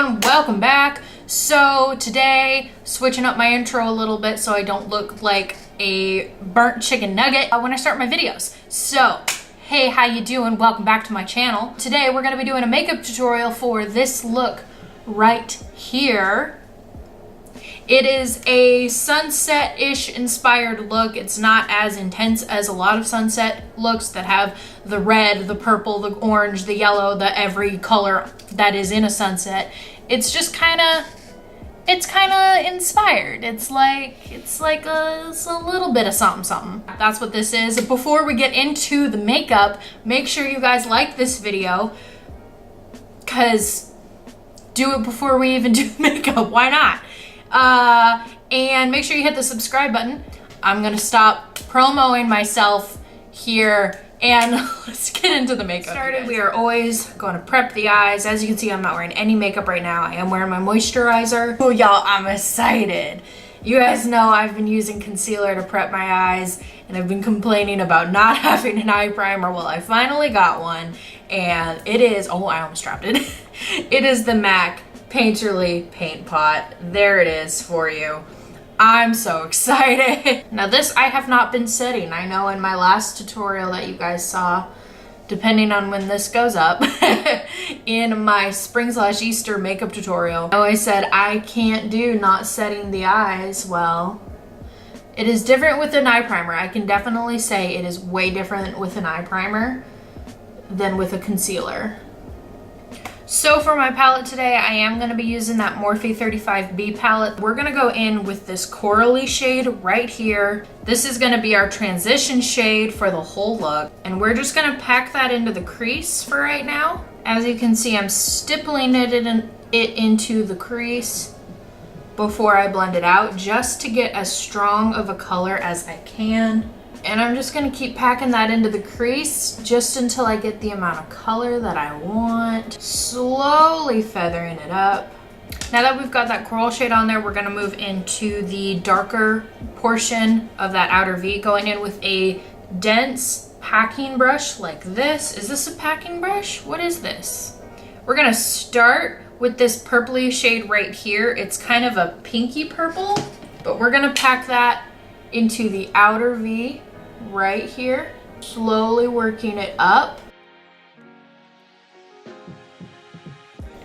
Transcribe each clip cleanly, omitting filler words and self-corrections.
doing? Welcome back. So today, switching up my intro a little bit so I don't look like a burnt chicken nugget when I start my videos. So, hey, how you doing? Welcome back to my channel. Today we're gonna be doing a makeup tutorial for this look right here. It is a sunset-ish inspired look. It's not as intense as a lot of sunset looks that have the red, the purple, the orange, the yellow, the every color that is in a sunset. It's just kind of inspired. It's a little bit of something. That's what this is. Before we get into the makeup, make sure you guys like this video, because do it before we even do makeup. Why not? And make sure you hit the subscribe button. I'm gonna stop promoting myself here and let's get into the makeup. We are always going to prep the eyes. As you can see, I'm not wearing any makeup right now. I am wearing my moisturizer. Oh y'all, I'm excited. You guys know I've been using concealer to prep my eyes and I've been complaining about not having an eye primer. Well, I finally got one and it is, oh, I almost dropped it. It is the MAC Painterly Paint Pot. There it is for you. I'm so excited. Now this I have not been setting. I know in my last tutorial that you guys saw, depending on when this goes up, in my spring/Easter makeup tutorial, I always said I can't do not setting the eyes well. It is different with an eye primer. I can definitely say it is way different with an eye primer than with a concealer. So for my palette today, I am going to be using that Morphe 35B palette. We're going to go in with this corally shade right here. This is going to be our transition shade for the whole look. And we're just going to pack that into the crease for right now. As you can see, I'm stippling it into the crease before I blend it out, just to get as strong of a color as I can. And I'm just gonna keep packing that into the crease just until I get the amount of color that I want. Slowly feathering it up. Now that we've got that coral shade on there, we're gonna move into the darker portion of that outer V, going in with a dense packing brush like this. Is this a packing brush? What is this? We're gonna start with this purpley shade right here. It's kind of a pinky purple, but we're gonna pack that into the outer V right here, slowly working it up.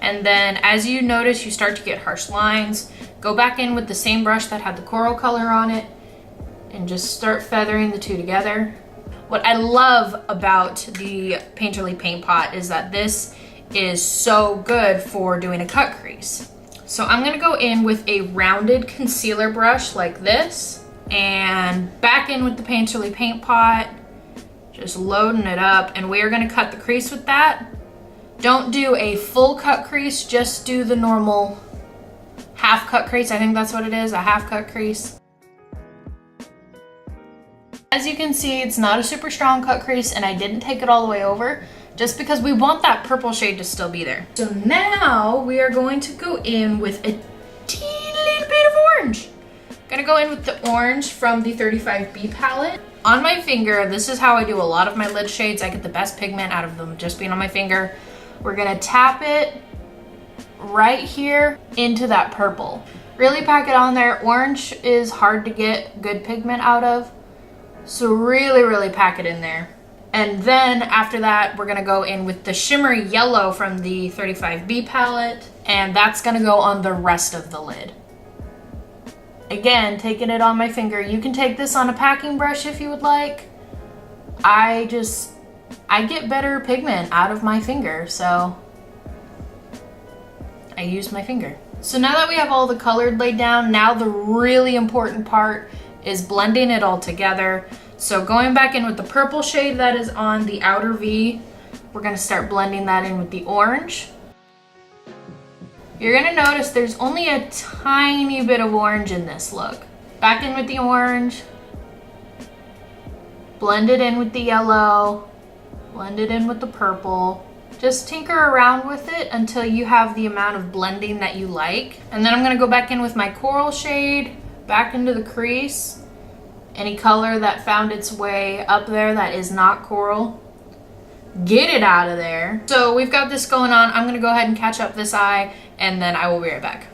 And then as you notice, you start to get harsh lines, go back in with the same brush that had the coral color on it and just start feathering the two together. What I love about the Painterly Paint Pot is that this is so good for doing a cut crease. So I'm gonna go in with a rounded concealer brush like this, and back in with the Painterly Paint Pot, just loading it up, and we are going to cut the crease with that. Don't do a full cut crease, just do the normal half cut crease. I think that's what it is, a half cut crease. As you can see, it's not a super strong cut crease, and I didn't take it all the way over just because we want that purple shade to still be there. So now we are going to go in with a teeny little bit of orange. Gonna go in with the orange from the 35B palette. On my finger, this is how I do a lot of my lid shades. I get the best pigment out of them just being on my finger. We're gonna tap it right here into that purple. Really pack it on there. Orange is hard to get good pigment out of, so really pack it in there. And then after that, we're gonna go in with the shimmery yellow from the 35B palette, and that's gonna go on the rest of the lid. Again, taking it on my finger. You can take this on a packing brush if you would like. I get better pigment out of my finger, so I use my finger. So now that we have all the color laid down, now the really important part is blending it all together. So going back in with the purple shade that is on the outer V, we're gonna start blending that in with the orange. You're gonna notice there's only a tiny bit of orange in this look. Back in with the orange, blend it in with the yellow, blend it in with the purple. Just tinker around with it until you have the amount of blending that you like. And then I'm gonna go back in with my coral shade, back into the crease. Any color that found its way up there that is not coral, get it out of there. So we've got this going on. I'm gonna go ahead and catch up this eye, and then I will be right back.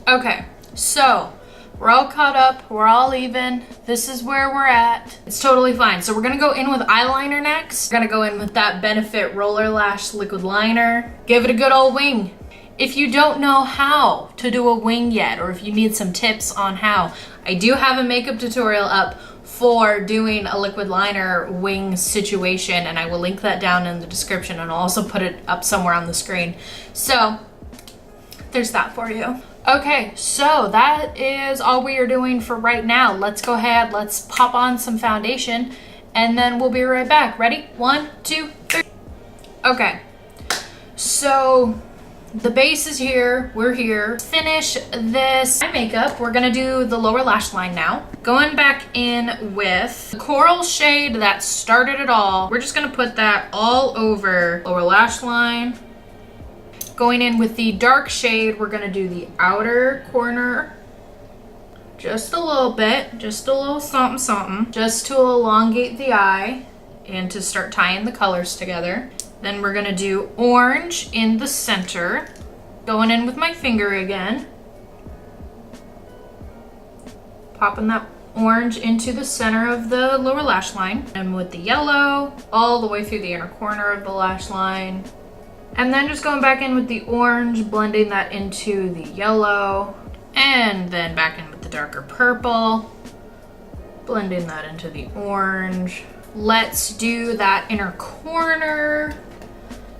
Okay, so we're all caught up, we're all even. This is where we're at. It's totally fine. So we're gonna go in with eyeliner next. We're gonna go in with that Benefit Roller Lash Liquid Liner. Give it a good old wing. If you don't know how to do a wing yet, or if you need some tips on how, I do have a makeup tutorial up for doing a liquid liner wing situation, and I will link that down in the description, and I'll also put it up somewhere on the screen. So there's that for you. Okay, so that is all we are doing for right now. Let's go ahead, let's pop on some foundation, and then we'll be right back. Ready? 1, 2, 3. Okay, so the base is here, we're here. To finish this eye makeup, we're gonna do the lower lash line now. Going back in with the coral shade that started it all. We're just gonna put that all over lower lash line. Going in with the dark shade, we're gonna do the outer corner. Just a little bit, just a little something something, just to elongate the eye and to start tying the colors together. Then we're gonna do orange in the center. Going in with my finger again. Popping that orange into the center of the lower lash line. And with the yellow, all the way through the inner corner of the lash line. And then just going back in with the orange, blending that into the yellow. And then back in with the darker purple, blending that into the orange. Let's do that inner corner.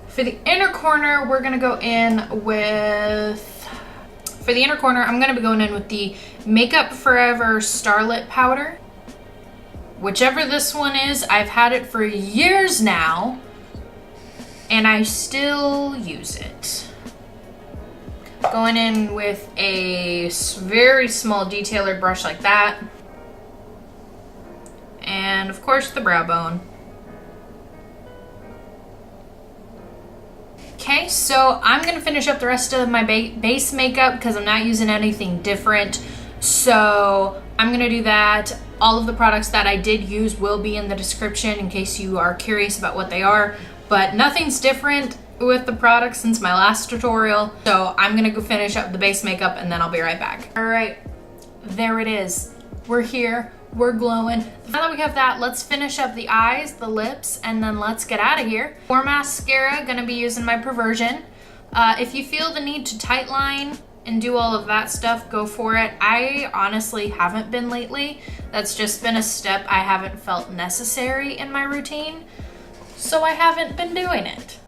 For the inner corner, we're gonna go in with, for the inner corner, I'm gonna be going in with the Makeup Forever Starlit Powder. Whichever this one is, I've had it for years now, and I still use it. Going in with a very small detailer brush like that. And of course the brow bone. Okay, so I'm gonna finish up the rest of my base makeup because I'm not using anything different. So I'm gonna do that. All of the products that I did use will be in the description in case you are curious about what they are. But nothing's different with the products since my last tutorial. So I'm gonna go finish up the base makeup and then I'll be right back. All right, there it is. We're here, we're glowing. Now that we have that, let's finish up the eyes, the lips, and then let's get out of here. For mascara, gonna be using my Perversion. If you feel the need to tightline and do all of that stuff, go for it. I honestly haven't been lately. That's just been a step I haven't felt necessary in my routine. So I haven't been doing it.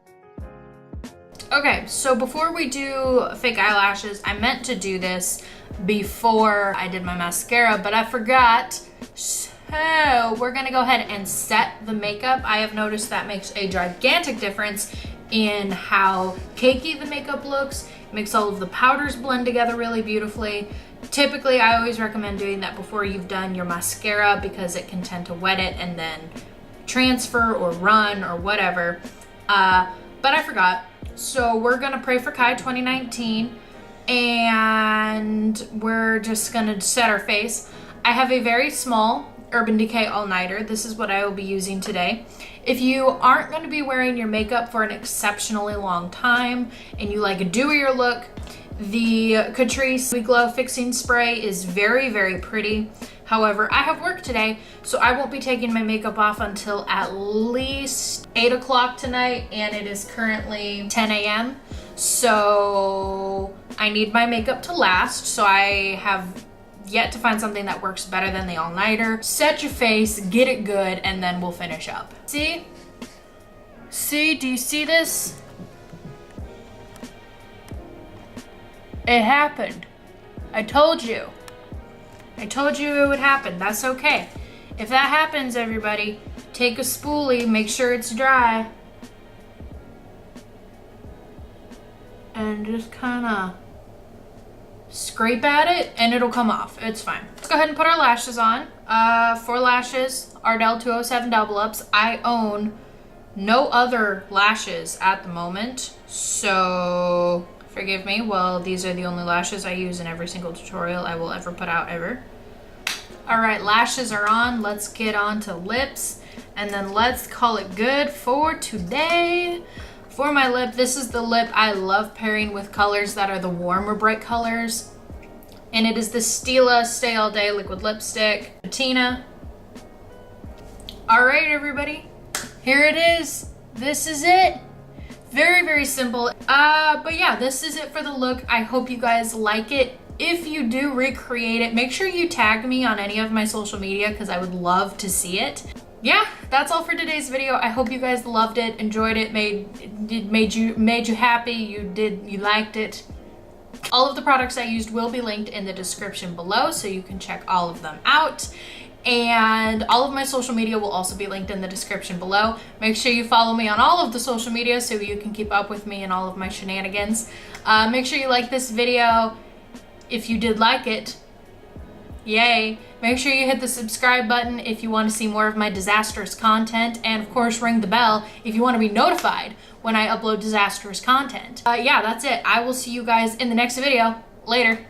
Okay, so before we do fake eyelashes, I meant to do this before I did my mascara, but I forgot. So we're gonna go ahead and set the makeup. I have noticed that makes a gigantic difference in how cakey the makeup looks. It makes all of the powders blend together really beautifully. Typically, I always recommend doing that before you've done your mascara because it can tend to wet it and then transfer or run or whatever, but I forgot. So we're gonna pray for Kai 2019 and we're just gonna set our face. I have a very small Urban Decay all-nighter. This is what I will be using today. If you aren't going to be wearing your makeup for an exceptionally long time and you like a dewier look, the Catrice Glow Fixing Spray is very, very pretty. However, I have work today, so I won't be taking my makeup off until at least 8 o'clock tonight, and it is currently 10 a.m. So I need my makeup to last, so I have yet to find something that works better than the all-nighter. Set your face, get it good, and then we'll finish up. See? See, do you see this? It happened. I told you. I told you it would happen. That's okay. If that happens, everybody, take a spoolie, make sure it's dry, and just kind of scrape at it and it'll come off. It's fine. Let's go ahead and put our lashes on. For lashes, Ardell 207 Double Ups. I own no other lashes at the moment, so I Forgive me. Well, these are the only lashes I use in every single tutorial I will ever put out ever. All right, lashes are on. Let's get on to lips, and then let's call it good for today. For my lip, this is the lip I love pairing with colors that are the warmer bright colors. And it is the Stila Stay All Day Liquid Lipstick, Patina. All right, everybody, here it is. This is it. Very, very simple. But yeah, this is it for the look. I hope you guys like it. If you do recreate it, make sure you tag me on any of my social media because I would love to see it. Yeah, that's all for today's video. I hope you guys loved it, enjoyed it, made you happy, you liked it. All of the products I used will be linked in the description below, so you can check all of them out. And all of my social media will also be linked in the description below. Make sure you follow me on all of the social media so you can keep up with me and all of my shenanigans. Make sure you like this video if you did like it. Yay. Make sure you hit the subscribe button if you want to see more of my disastrous content, and of course ring the bell if you want to be notified when I upload disastrous content. Yeah, that's it. I will see you guys in the next video. Later.